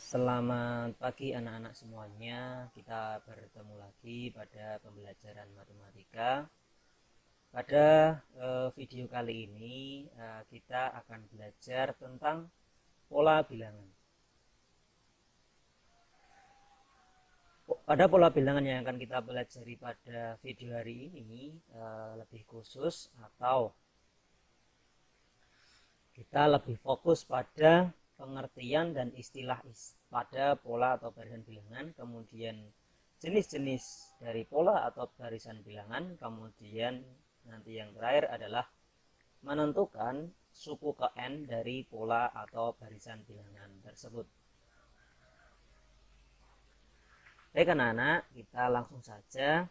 Selamat pagi anak-anak semuanya. Kita bertemu lagi pada pembelajaran matematika. Pada video kali ini kita akan belajar tentang pola bilangan. Pada pola bilangan yang akan kita pelajari pada video hari ini lebih khusus atau kita lebih fokus pada pengertian dan istilah pada pola atau barisan bilangan, kemudian jenis-jenis dari pola atau barisan bilangan, kemudian nanti yang terakhir adalah menentukan suku ke n dari pola atau barisan bilangan tersebut. Baik anak-anak, kita langsung saja.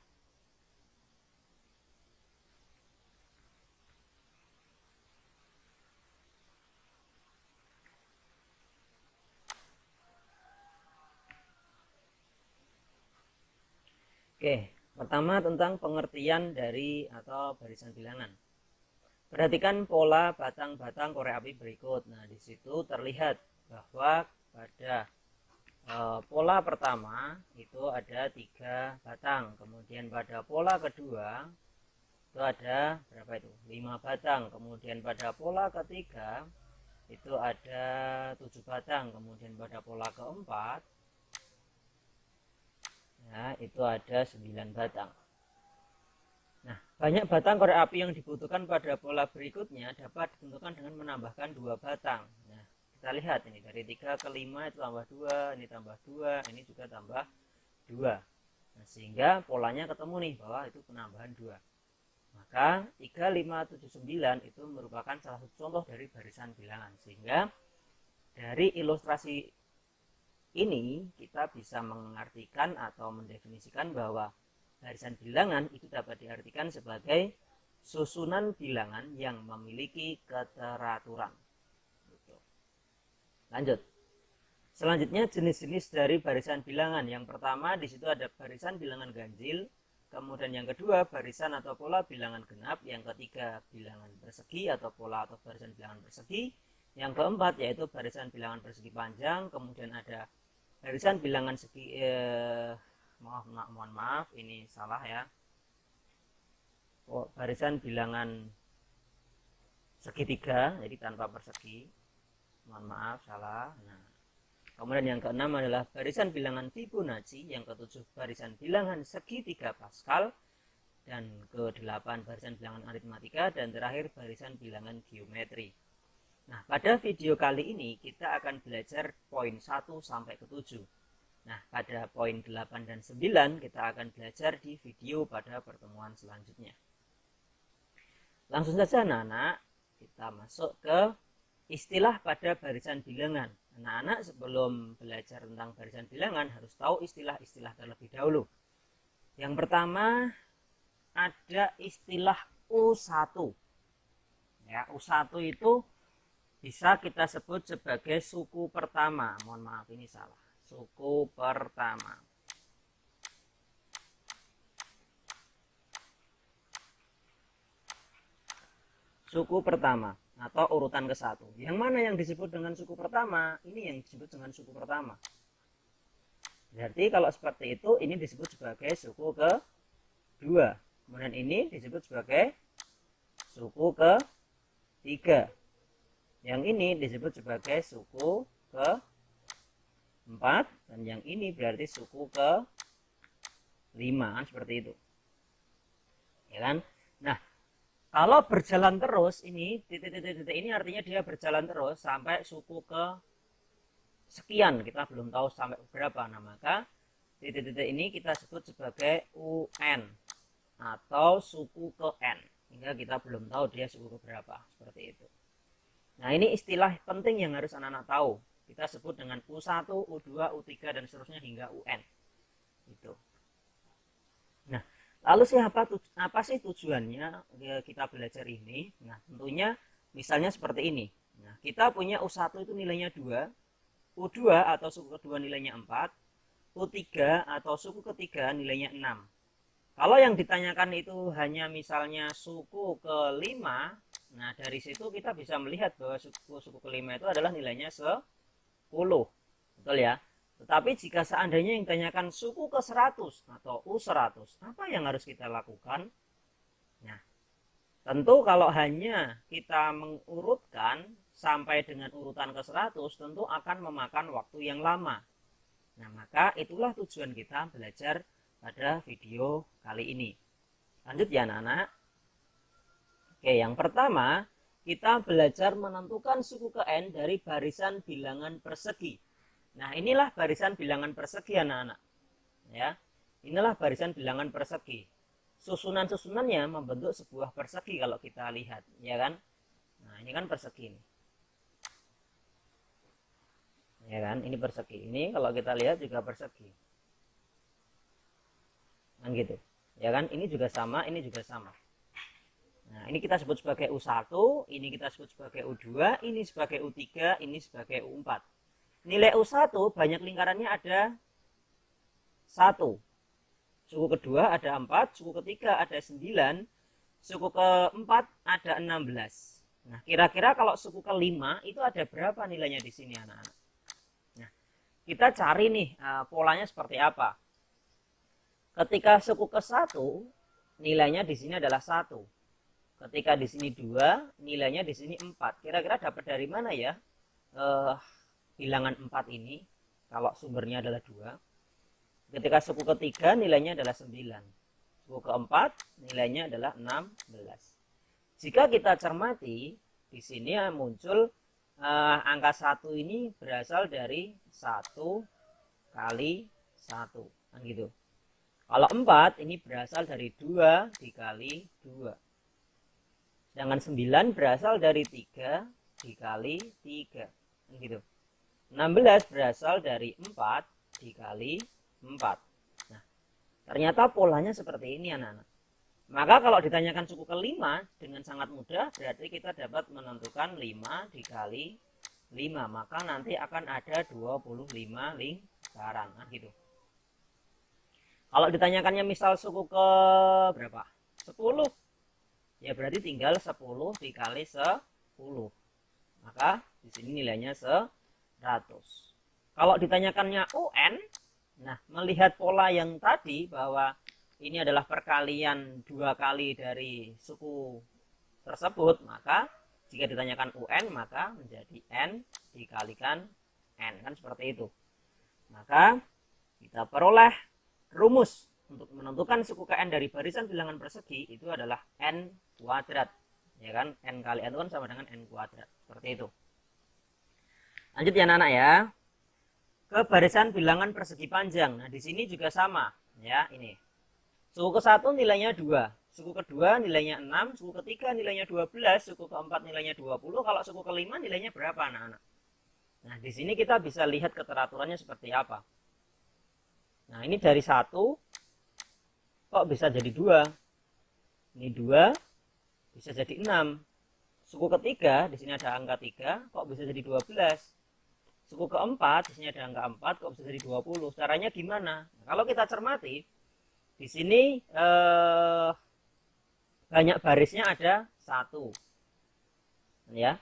Oke, pertama tentang pengertian dari atau barisan bilangan. Perhatikan pola batang-batang korek api berikut. Nah, di situ terlihat bahwa pada pola pertama itu ada 3 batang. Kemudian pada pola kedua itu ada berapa itu? 5 batang. Kemudian pada pola ketiga itu ada 7 batang. Kemudian pada pola keempat ya, itu ada 9 batang. Nah, banyak batang korek api yang dibutuhkan pada pola berikutnya dapat ditentukan dengan menambahkan 2 batang. Nah, kita lihat ini dari 3 ke 5 itu tambah 2, ini tambah 2, ini juga tambah 2. Nah, sehingga polanya ketemu nih bahwa itu penambahan 2. Maka 3, 5, 7, 9 itu merupakan salah satu contoh dari barisan bilangan. Sehingga dari ilustrasi ini kita bisa mengartikan atau mendefinisikan bahwa barisan bilangan itu dapat diartikan sebagai susunan bilangan yang memiliki keteraturan. Lanjut. Selanjutnya jenis-jenis dari barisan bilangan. Yang pertama di situ ada barisan bilangan ganjil, kemudian yang kedua barisan atau pola bilangan genap, yang ketiga bilangan persegi atau pola atau barisan bilangan persegi, yang keempat yaitu barisan bilangan persegi panjang, kemudian ada barisan bilangan segi mohon maaf ini salah ya. Barisan bilangan segitiga jadi tanpa persegi. Mohon maaf salah. Nah, kemudian yang keenam adalah barisan bilangan Fibonacci, yang ketujuh barisan bilangan segitiga Pascal, dan ke-8 barisan bilangan aritmatika, dan terakhir barisan bilangan geometri. Nah, pada video kali ini kita akan belajar poin 1 sampai ke 7. Nah, pada poin 8 dan 9 kita akan belajar di video pada pertemuan selanjutnya. Langsung saja anak-anak, kita masuk ke istilah pada barisan bilangan. Anak-anak sebelum belajar tentang barisan bilangan harus tahu istilah-istilah terlebih dahulu. Yang pertama ada istilah U1. Ya, U1 itu bisa kita sebut sebagai suku pertama. Mohon maaf ini salah. Suku pertama. Suku pertama atau urutan ke-1. Yang mana yang disebut dengan suku pertama? Ini yang disebut dengan suku pertama. Berarti kalau seperti itu ini disebut sebagai suku ke-2. Kemudian ini disebut sebagai suku ke-3. Yang ini disebut sebagai suku ke-4, dan yang ini berarti suku ke-5, kan seperti itu. Ya kan? Nah, kalau berjalan terus ini titik-titik ini artinya dia berjalan terus sampai suku ke sekian, kita belum tahu sampai berapa. Nah, maka titik-titik ini kita sebut sebagai UN atau suku ke N, hingga kita belum tahu dia suku ke berapa, seperti itu. Nah, ini istilah penting yang harus anak-anak tahu. Kita sebut dengan U1, U2, U3 dan seterusnya hingga UN. Itu. Nah, lalu apa sih tujuannya kita belajar ini? Nah, tentunya misalnya seperti ini. Nah, kita punya U1 itu nilainya 2, U2 atau suku kedua nilainya 4, U3 atau suku ketiga nilainya 6. Kalau yang ditanyakan itu hanya misalnya suku ke-5, nah dari situ kita bisa melihat bahwa suku ke-5 itu adalah nilainya 10. betul ya. Tetapi jika seandainya yang ditanyakan suku ke 100 atau U100, apa yang harus kita lakukan? Nah, tentu kalau hanya kita mengurutkan sampai dengan urutan ke 100, tentu akan memakan waktu yang lama. Nah, maka itulah tujuan kita belajar pada video kali ini. Lanjut ya anak-anak. Oke, yang pertama, kita belajar menentukan suku ke N dari barisan bilangan persegi. Nah, inilah barisan bilangan persegi anak-anak. Ya. Inilah barisan bilangan persegi. Susunan-susunannya membentuk sebuah persegi kalau kita lihat, ya kan? Nah, ini kan persegi ini. Ya kan? Ini persegi. Ini kalau kita lihat juga persegi. Kan gitu. Ya kan? Ini juga sama, ini juga sama. Nah, ini kita sebut sebagai U1, ini kita sebut sebagai U2, ini sebagai U3, ini sebagai U4. Nilai U1 banyak lingkarannya ada 1. Suku kedua ada 4, suku ketiga ada 9, suku keempat ada 16. Nah, kira-kira kalau suku kelima itu ada berapa nilainya di sini anak-anak? Nah, kita cari nih polanya seperti apa. Ketika suku ke-1 nilainya di sini adalah 1. Ketika di sini 2, nilainya di sini 4. Kira-kira dapat dari mana ya bilangan 4 ini? Kalau sumbernya adalah 2. Ketika suku ketiga nilainya adalah 9. Suku keempat nilainya adalah 16. Jika kita cermati, di sini muncul angka 1 ini berasal dari 1 kali 1. Kan gitu. Kalau 4 ini berasal dari 2 dikali 2. Sedangkan 9 berasal dari 3 dikali 3. Gitu. 16 berasal dari 4 dikali 4. Nah, ternyata polanya seperti ini anak-anak. Maka kalau ditanyakan suku kelima dengan sangat mudah, berarti kita dapat menentukan 5 dikali 5. Maka nanti akan ada 25 lingkaran. Nah, gitu. Kalau ditanyakannya misal suku ke berapa? 10. Ya berarti tinggal 10 dikali 10. Maka di sini nilainya 100. Kalau ditanyakannya UN, nah melihat pola yang tadi bahwa ini adalah perkalian 2 kali dari suku tersebut, maka jika ditanyakan UN maka menjadi N dikalikan N, kan seperti itu. Maka kita peroleh rumus untuk menentukan suku ke N dari barisan bilangan persegi itu adalah N kuadrat. Ya kan? N kali N itu kan sama dengan N kuadrat. Seperti itu. Lanjut ya anak-anak ya. Ke barisan bilangan persegi panjang. Nah, di sini juga sama. Ya, ini. Suku ke-1 nilainya 2. Suku kedua nilainya 6. Suku ketiga nilainya 12. Suku keempat nilainya 20. Kalau suku kelima nilainya berapa anak-anak? Nah, di sini kita bisa lihat keteraturannya seperti apa. Nah, ini dari 1 kok bisa jadi 2? Ini 2 bisa jadi 6. Suku ketiga di sini ada angka 3, kok bisa jadi 12? Suku keempat di sini ada angka 4, kok bisa jadi 20? Caranya gimana? Nah, kalau kita cermati di sini banyak barisnya ada 1. Ya.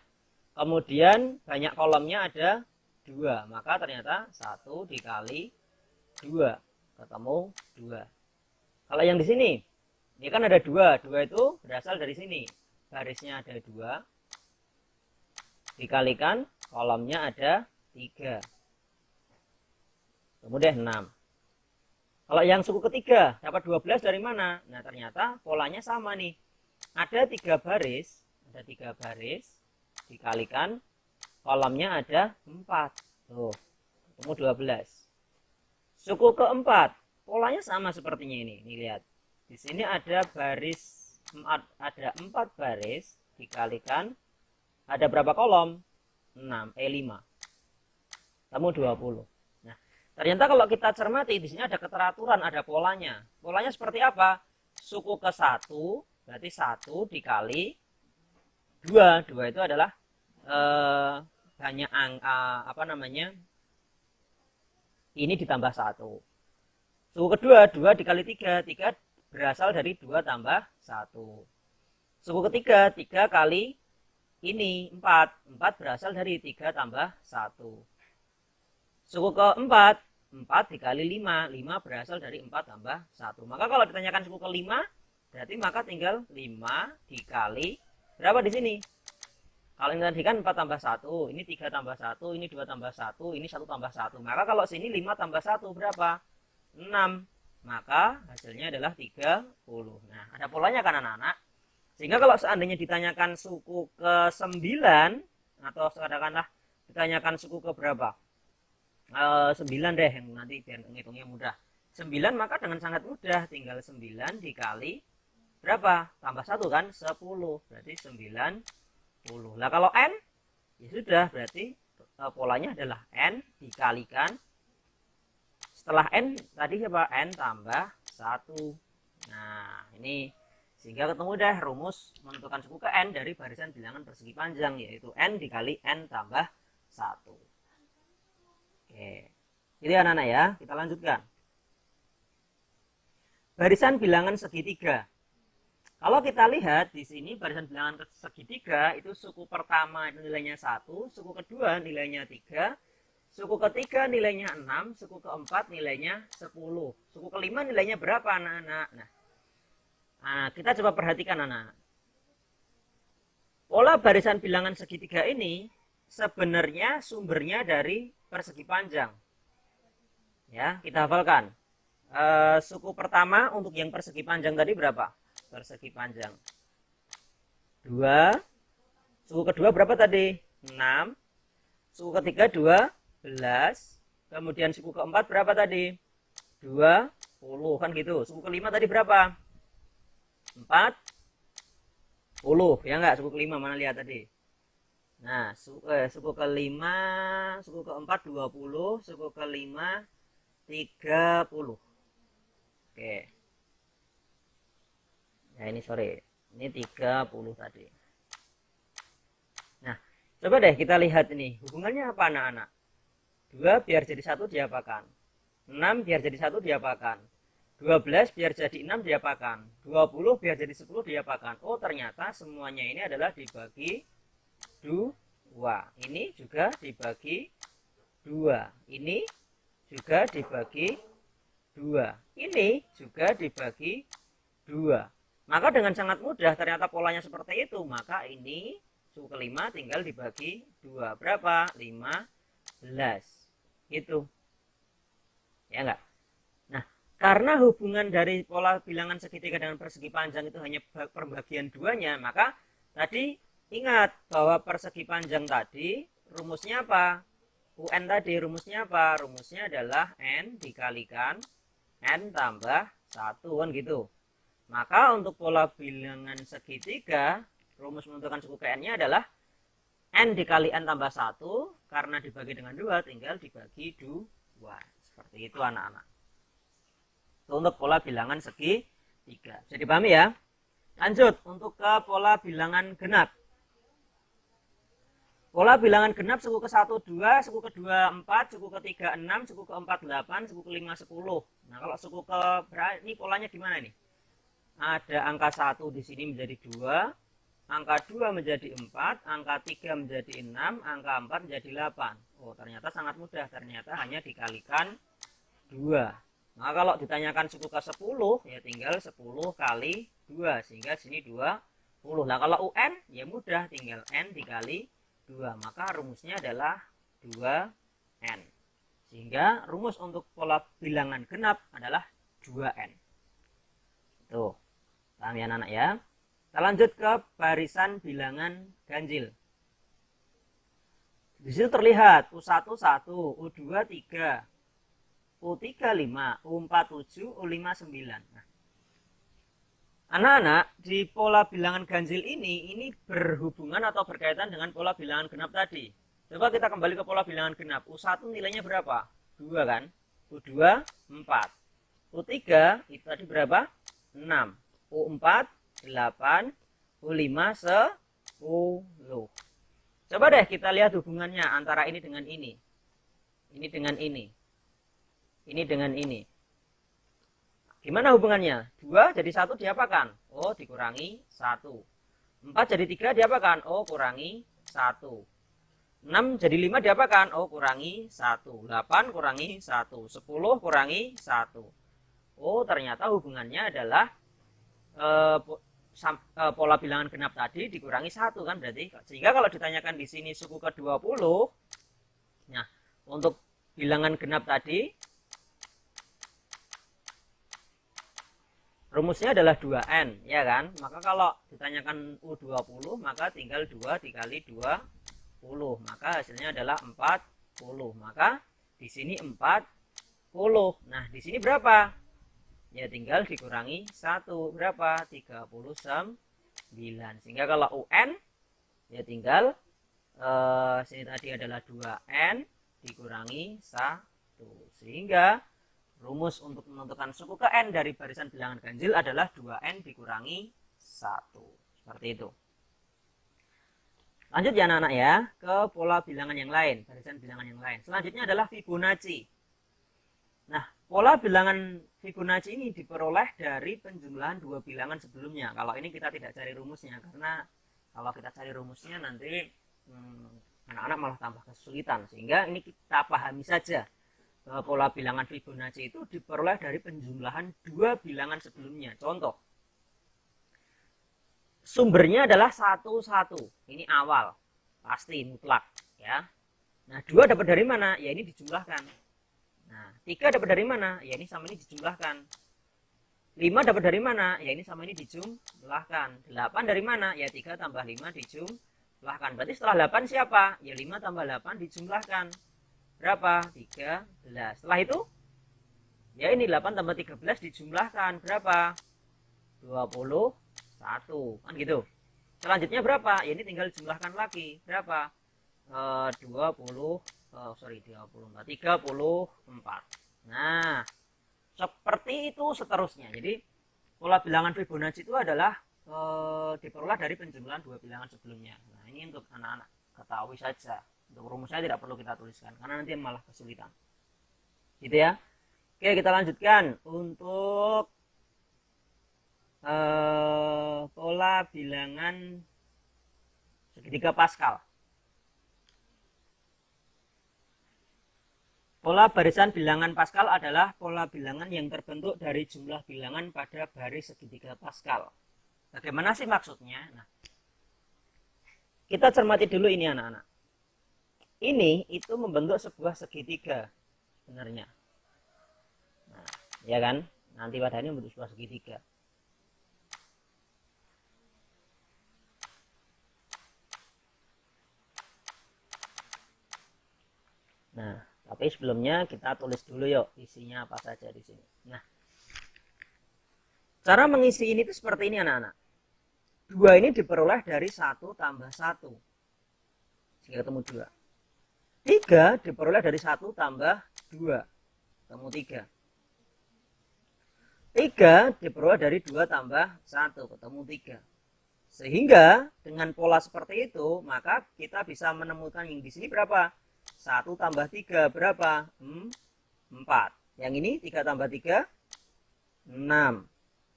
Kemudian banyak kolomnya ada 2. Maka ternyata 1 dikali 2 ketemu 2. Kalau yang di sini, ini kan ada 2. 2 itu berasal dari sini. Barisnya ada 2. Dikalikan kolomnya ada 3. Kemudian 6. Kalau yang suku ketiga, dapat 12 dari mana? Nah, ternyata polanya sama nih. Ada 3 baris. Ada 3 baris. Dikalikan kolomnya ada 4. Tuh, ketemu 12. Suku keempat, polanya sama sepertinya ini. Nih lihat. Di sini ada baris, ada 4 baris dikalikan ada berapa kolom? 5. Ketemu 20. Nah, ternyata kalau kita cermati di sini ada keteraturan, ada polanya. Polanya seperti apa? Suku ke-1 berarti 1 dikali 2. 2 itu adalah banyak angka apa namanya? Ini ditambah 1. Suku kedua 2 dikali 3. 3 berasal dari 2 tambah 1. Suku ketiga 3 kali ini 4. 4 berasal dari 3 tambah 1. Suku keempat, 4 dikali 5. 5 berasal dari 4 tambah 1. Maka kalau ditanyakan suku kelima, berarti maka tinggal 5 dikali berapa di sini? Kalau ini tadi kan 4 tambah 1, ini 3 tambah 1, ini 2 tambah 1, ini 1 tambah 1. Maka kalau sini 5 tambah 1 berapa? 6. Maka hasilnya adalah 30. Nah, ada polanya kan anak-anak? Sehingga kalau seandainya ditanyakan suku ke-9, atau katakanlah ditanyakan suku ke berapa? 9 deh, yang nanti biar ngitungnya mudah. 9 maka dengan sangat mudah, tinggal 9 dikali berapa? Tambah 1 kan? 10. Berarti 90. Nah kalau N, ya sudah, berarti polanya adalah N dikalikan. Setelah N tadi siapa? N tambah 1. Nah ini, sehingga ketemu deh rumus menentukan suku ke N dari barisan bilangan persegi panjang, yaitu N dikali N tambah 1. Oke, itu ya anak-anak ya. Kita lanjutkan. Barisan bilangan segitiga. Kalau kita lihat di sini barisan bilangan segitiga itu suku pertama nilainya 1, suku kedua nilainya 3, suku ketiga nilainya 6, suku keempat nilainya 10. Suku kelima nilainya berapa anak-anak? Nah, kita coba perhatikan anak-anak. Pola barisan bilangan segitiga ini sebenarnya sumbernya dari persegi panjang. Ya, kita hafalkan. Suku pertama untuk yang persegi panjang tadi berapa? Persegi panjang 2. Suku kedua berapa tadi? 6. Suku ketiga 12. Kemudian suku keempat berapa tadi? 20 kan gitu. Suku kelima tadi berapa? 40. Ya enggak? Suku kelima mana lihat tadi? Nah, suku kelima, suku keempat 20, suku kelima 30. Oke. Ya ini sorry, ini 30 tadi. Nah, coba deh kita lihat ini. Hubungannya apa anak-anak? 2 biar jadi 1 diapakan? 6 biar jadi 1 diapakan? 12 biar jadi 6 diapakan? 20 biar jadi 10 diapakan? Oh ternyata semuanya ini adalah dibagi 2. Ini juga dibagi 2. Ini juga dibagi 2. Ini juga dibagi 2. Maka dengan sangat mudah ternyata polanya seperti itu. Maka ini suku kelima tinggal dibagi 2. Berapa? 15. Gitu. Ya enggak? Nah, karena hubungan dari pola bilangan segitiga dengan persegi panjang itu hanya perbagian 2-nya, maka tadi ingat bahwa persegi panjang tadi rumusnya apa? UN tadi rumusnya apa? Rumusnya adalah N dikalikan N tambah 1 kan gitu. Maka untuk pola bilangan segitiga, rumus menentukan suku ke N-nya adalah N dikali N tambah 1, karena dibagi dengan 2 tinggal dibagi 2. Seperti itu anak-anak. Itu untuk pola bilangan segitiga. Bisa dipahami ya? Lanjut untuk ke pola bilangan genap. Pola bilangan genap suku ke-1 2, suku ke-2 4, suku ke-3 6, suku ke-4 8, suku ke-5 10. Nah, kalau suku ke ini polanya gimana nih? Ada angka 1 di sini menjadi 2, angka 2 menjadi 4, angka 3 menjadi 6, angka 4 menjadi 8. Oh, ternyata sangat mudah. Ternyata hanya dikalikan 2. Nah, kalau ditanyakan suku ke-10, ya tinggal 10 kali 2 sehingga sini 20. Nah, kalau UN ya mudah, tinggal N dikali 2, maka rumusnya adalah 2N. Sehingga rumus untuk pola bilangan genap adalah 2N. Tuh, paham ya anak-anak ya? Kita lanjut ke barisan bilangan ganjil. Di situ terlihat U1 1, U2 3, U3 5, U4 7, U5 9. Nah, anak-anak, di pola bilangan ganjil ini berhubungan atau berkaitan dengan pola bilangan genap tadi. Coba kita kembali ke pola bilangan genap. U1 nilainya berapa? 2 kan? U2 4. U3 itu tadi berapa? 6. U4 8. U5 10. Coba deh kita lihat hubungannya antara ini dengan ini. Ini dengan ini. Ini dengan ini. Gimana hubungannya? 2 jadi 1 diapakan? Oh, dikurangi 1. 4 jadi 3 diapakan? Oh, kurangi 1. 6 jadi 5 diapakan? Oh, kurangi 1. 8 kurangi 1. 10 kurangi 1. Oh, ternyata hubungannya adalah pola bilangan genap tadi dikurangi 1 kan berarti. Sehingga kalau ditanyakan di sini suku ke-20, nah, untuk bilangan genap tadi rumusnya adalah 2N, ya kan? Maka kalau ditanyakan U20, maka tinggal 2 dikali 20. Maka hasilnya adalah 40. Maka di sini 40. Nah, di sini berapa? Ya tinggal dikurangi 1. Berapa? 39. Sehingga kalau UN, ya tinggal sini tadi adalah 2N dikurangi 1. Sehingga rumus untuk menentukan suku ke N dari barisan bilangan ganjil adalah 2N dikurangi 1. Seperti itu. Lanjut ya anak-anak ya, ke pola bilangan yang lain, barisan bilangan yang lain. Selanjutnya adalah Fibonacci. Nah, pola bilangan Fibonacci ini diperoleh dari penjumlahan dua bilangan sebelumnya. Kalau ini kita tidak cari rumusnya, karena kalau kita cari rumusnya nanti anak-anak malah tambah kesulitan. Sehingga ini kita pahami saja. Pola bilangan Fibonacci itu diperoleh dari penjumlahan dua bilangan sebelumnya. Contoh, sumbernya adalah 1, 1. Ini awal, pasti mutlak ya. Nah, 2 dapat dari mana? Ya ini dijumlahkan. Nah, 3 dapat dari mana? Ya ini sama ini dijumlahkan. 5 dapat dari mana? Ya ini sama ini dijumlahkan. 8 dari mana? Ya 3 tambah 5 dijumlahkan. Berarti setelah 8 siapa? Ya 5 tambah 8 dijumlahkan. Berapa? 13. Setelah itu, ya ini 8 tambah 13 dijumlahkan. Berapa? 21. Kan gitu. Selanjutnya berapa? Ya ini tinggal jumlahkan lagi. Berapa? 34. Nah, seperti itu seterusnya. Jadi, pola bilangan Fibonacci itu adalah diperoleh dari penjumlahan dua bilangan sebelumnya. Nah, ini untuk anak-anak ketahui saja. Untuk rumusnya tidak perlu kita tuliskan karena nanti malah kesulitan. Gitu ya. Oke, kita lanjutkan untuk pola bilangan segitiga Pascal. Pola barisan bilangan Pascal adalah pola bilangan yang terbentuk dari jumlah bilangan pada baris segitiga Pascal. Bagaimana sih maksudnya? Nah, kita cermati dulu ini anak-anak. Ini itu membentuk sebuah segitiga sebenarnya. Nah, ya kan? Nanti pada ini membentuk sebuah segitiga. Nah, tapi sebelumnya kita tulis dulu yuk isinya apa saja di sini. Nah, cara mengisi ini tuh seperti ini anak-anak. 2 ini diperoleh dari 1 tambah 1. Sehingga ketemu 2. 3 diperoleh dari 1 tambah 2. Ketemu 3. 3 diperoleh dari 2 tambah 1. Ketemu 3. Sehingga dengan pola seperti itu, maka kita bisa menemukan yang di sini berapa? 1 tambah 3 berapa? 4. Yang ini 3 tambah 3, 6.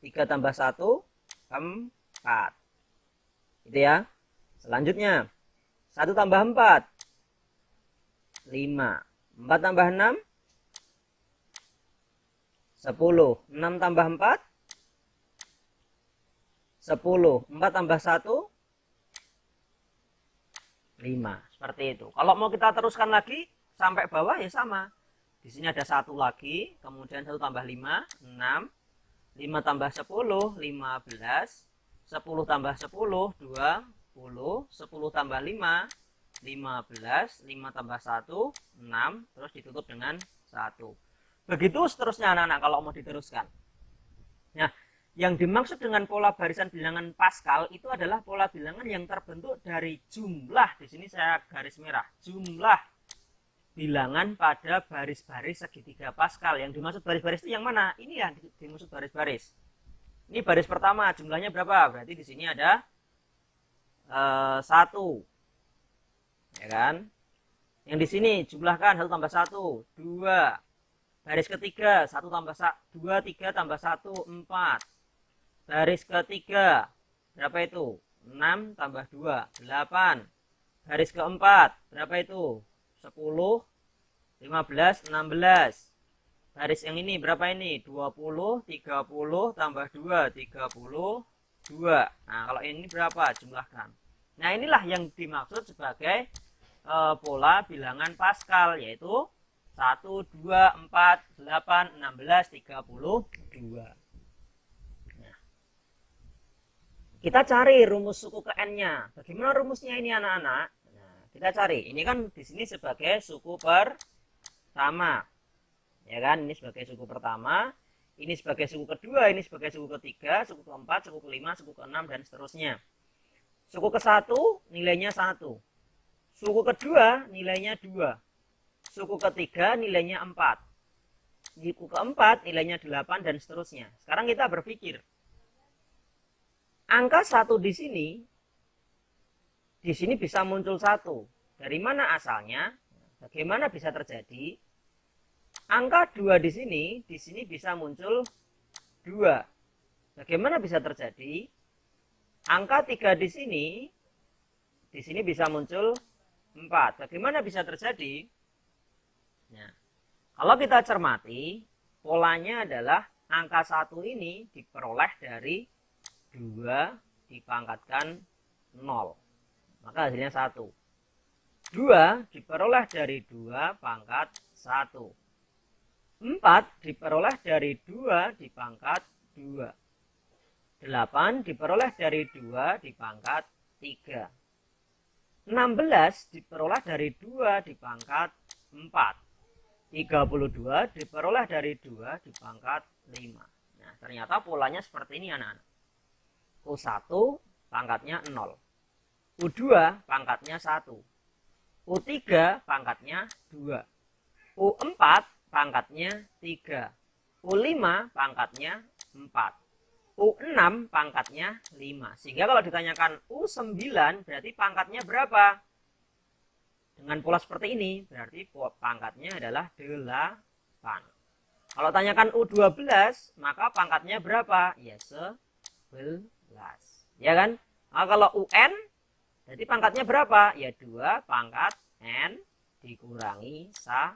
3 tambah 1, 4. Gitu ya. Selanjutnya, 1 tambah 4, 5. 4 tambah 6, 10. 6 tambah 4, 10. 4 tambah 1, 5. Seperti itu. Kalau mau kita teruskan lagi sampai bawah ya sama. Di sini ada 1 lagi, kemudian 1 tambah 5, 6. 5 tambah 10, 15. 10 tambah 10, 20. 10 tambah 5, 15. 5 tambah 1, 6. Terus ditutup dengan 1. Begitu seterusnya anak-anak kalau mau diteruskan. Nah, yang dimaksud dengan pola barisan bilangan Pascal itu adalah pola bilangan yang terbentuk dari jumlah, di sini saya garis merah, jumlah bilangan pada baris-baris segitiga Pascal. Yang dimaksud baris-baris itu yang mana? Ini yang dimaksud baris-baris. Ini baris pertama, jumlahnya berapa? Berarti di sini ada 1. Ya kan? Yang di sini jumlahkan 1 tambah 1, 2. Baris ketiga 1 tambah 2, 3 tambah 1, 4. Baris ketiga berapa itu? 6 tambah 2, 8. Baris keempat, berapa itu? 10, 15, 16. Baris yang ini berapa ini? 20, 30, tambah 2, 32. Nah, kalau ini berapa? Jumlahkan. Nah, inilah yang dimaksud sebagai pola bilangan Pascal, yaitu 1, 2, 4, 8, 16, 32. Nah, kita cari rumus suku ke N-nya. Bagaimana rumusnya ini anak-anak? Nah, kita cari. Ini kan di sini sebagai suku pertama. Ya kan, ini sebagai suku pertama, ini sebagai suku kedua, ini sebagai suku ketiga, suku keempat, suku kelima, suku keenam, dan seterusnya. Suku ke-1 nilainya 1, suku kedua nilainya 2, suku ketiga nilainya 4, suku keempat nilainya 8, dan seterusnya. Sekarang kita berpikir, angka 1 di sini bisa muncul 1. Dari mana asalnya? Bagaimana bisa terjadi? Angka 2 di sini bisa muncul 2. Bagaimana bisa terjadi? Angka 3 di sini bisa muncul 4. Bagaimana bisa terjadi? Nah, kalau kita cermati, polanya adalah angka 1 ini diperoleh dari 2 dipangkatkan 0. Maka hasilnya 1. 2 diperoleh dari 2 pangkat 1. 4 diperoleh dari 2 dipangkat 2. 8 diperoleh dari 2 dipangkat 3. 16 diperoleh dari 2 dipangkat 4. 32 diperoleh dari 2 dipangkat 5. Nah, ternyata polanya seperti ini anak-anak. U1 pangkatnya 0. U2 pangkatnya 1. U3 pangkatnya 2. U4 pangkatnya 3. U5 pangkatnya 4. U6 pangkatnya 5. Sehingga kalau ditanyakan U9 berarti pangkatnya berapa? Dengan pola seperti ini berarti pangkatnya adalah 8. Kalau tanyakan U12 maka pangkatnya berapa? Ya 11. Ya kan? Nah, kalau UN berarti pangkatnya berapa? Ya 2 pangkat N dikurangi 1.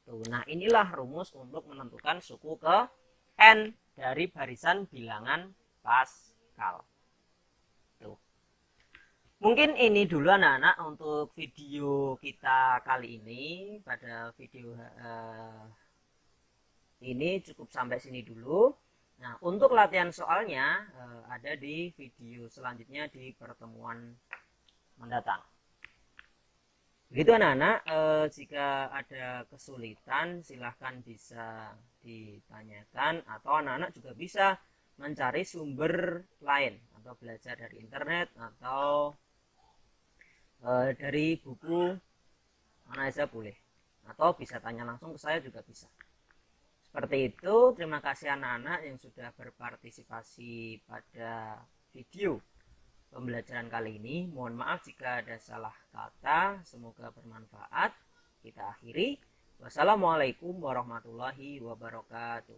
Nah, inilah rumus untuk menentukan suku ke N dari barisan bilangan Pascal. Tuh. Mungkin ini dulu anak-anak untuk video kita kali ini. Pada video ini cukup sampai sini dulu. Nah, untuk latihan soalnya ada di video selanjutnya di pertemuan mendatang. Begitu anak-anak, jika ada kesulitan silahkan bisa ditanyakan, atau anak-anak juga bisa mencari sumber lain atau belajar dari internet atau dari buku mana saja boleh, atau bisa tanya langsung ke saya juga bisa. Seperti itu. Terima kasih anak-anak yang sudah berpartisipasi pada video pembelajaran kali ini. Mohon maaf jika ada salah kata. Semoga bermanfaat. Kita akhiri. Wassalamualaikum warahmatullahi wabarakatuh.